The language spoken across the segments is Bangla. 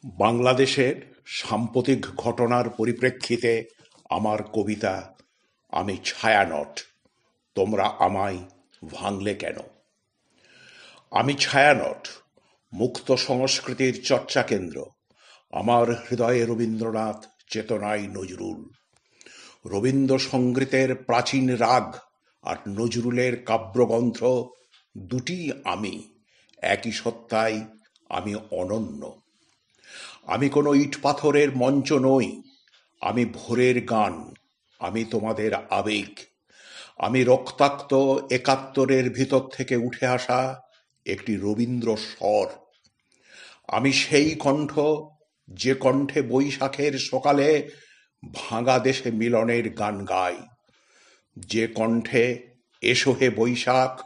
বাংলাদেশের সাম্প্রতিক ঘটনার পরিপ্রেক্ষিতে আমার কবিতা আমি ছায়ানট, তোমরা আমায় ভাঙলে কেন। আমি ছায়ানট, মুক্ত সংস্কৃতির চর্চা কেন্দ্র। আমার হৃদয়ে রবীন্দ্রনাথ, চেতনায় নজরুল। রবীন্দ্রসঙ্গীতের প্রাচীন রাগ আর নজরুলের কাব্যগ্রন্থ দুটি আমি, একই সত্তায় আমি অনন্য। আমি কোনো ইট পাথরের মঞ্চ নই, আমি ভোরের গান, আমি তোমাদের আবেগ। আমি রক্তাক্ত একাত্তরের ভিতর থেকে উঠে আসা একটি রবীন্দ্র স্বর। আমি সেই কণ্ঠ, যে কণ্ঠে বৈশাখের সকালে ভাঙা দেশে মিলনের গান গায়, যে কণ্ঠে এসো হে বৈশাখ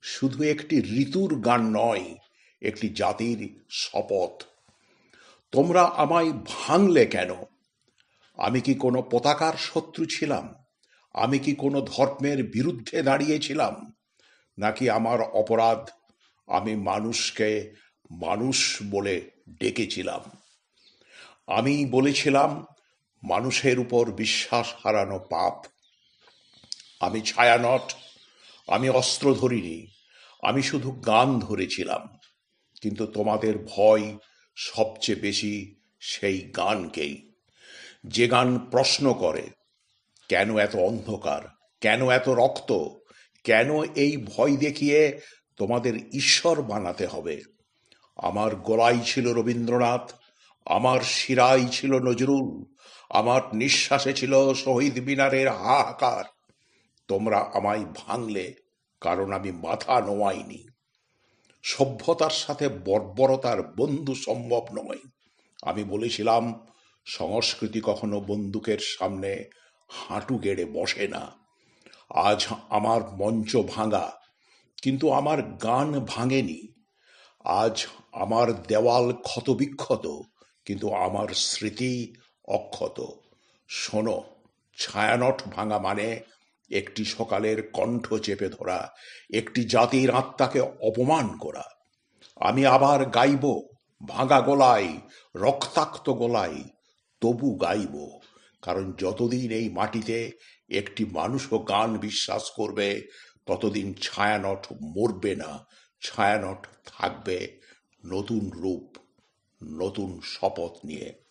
শুধু একটি ঋতুর গান নয়, একটি জাতির শপথ। তোমরা আমায় ভাঙলে কেন। আমি কি কোনো পতাকার শত্রু ছিলাম? আমি কি কোনো ধর্মের বিরুদ্ধে দাঁড়িয়েছিলাম? নাকি আমার অপরাধ আমি মানুষকে মানুষ বলে ডেকেছিলাম? আমি বলেছিলাম মানুষের উপর বিশ্বাস হারানো পাপ। আমি ছায়ানট, আমি অস্ত্র ধরিনি, আমি শুধু গান ধরেছিলাম। কিন্তু তোমাদের ভয় সবচেয়ে বেশি সেই গানকেই, যে গান প্রশ্ন করে কেন এত অন্ধকার, কেন এত রক্ত, কেন এই ভয় দেখিয়ে তোমাদের ঈশ্বর বানাতে হবে। আমার গলায় ছিল রবীন্দ্রনাথ, আমার শিরায় ছিল নজরুল, আমার নিঃশ্বাসে ছিল শহীদ মিনারের হাহাকার। তোমরা আমায় ভাঙলে কারণ আমি মাথা নোয়াইনি। সভ্যতার সাথে বর্বরতার বন্ধু সম্ভব নয়। আমি বলেছিলাম সংস্কৃতি কখনো বন্দুকের সামনে হাঁটু গেড়ে বসে না। আজ আমার মঞ্চ ভাঙা, কিন্তু আমার গান ভাঙেনি। আজ আমার দেওয়াল ক্ষতবিক্ষত, কিন্তু আমার স্মৃতি অক্ষত। শোনো, ছায়ানট ভাঙা মানে একটি সকালের কণ্ঠ চেপে ধরা, একটি জাতির আত্মাকে অপমান করা। আমি আবার গাইব, ভাঙা গলায়, রক্তাক্ত গলায়, তবু গাইব। কারণ যতদিন এই মাটিতে একটি মানুষও গান বিশ্বাস করবে, ততদিন ছায়ানট মরবে না। ছায়ানট থাকবে নতুন রূপ, নতুন শপথ নিয়ে।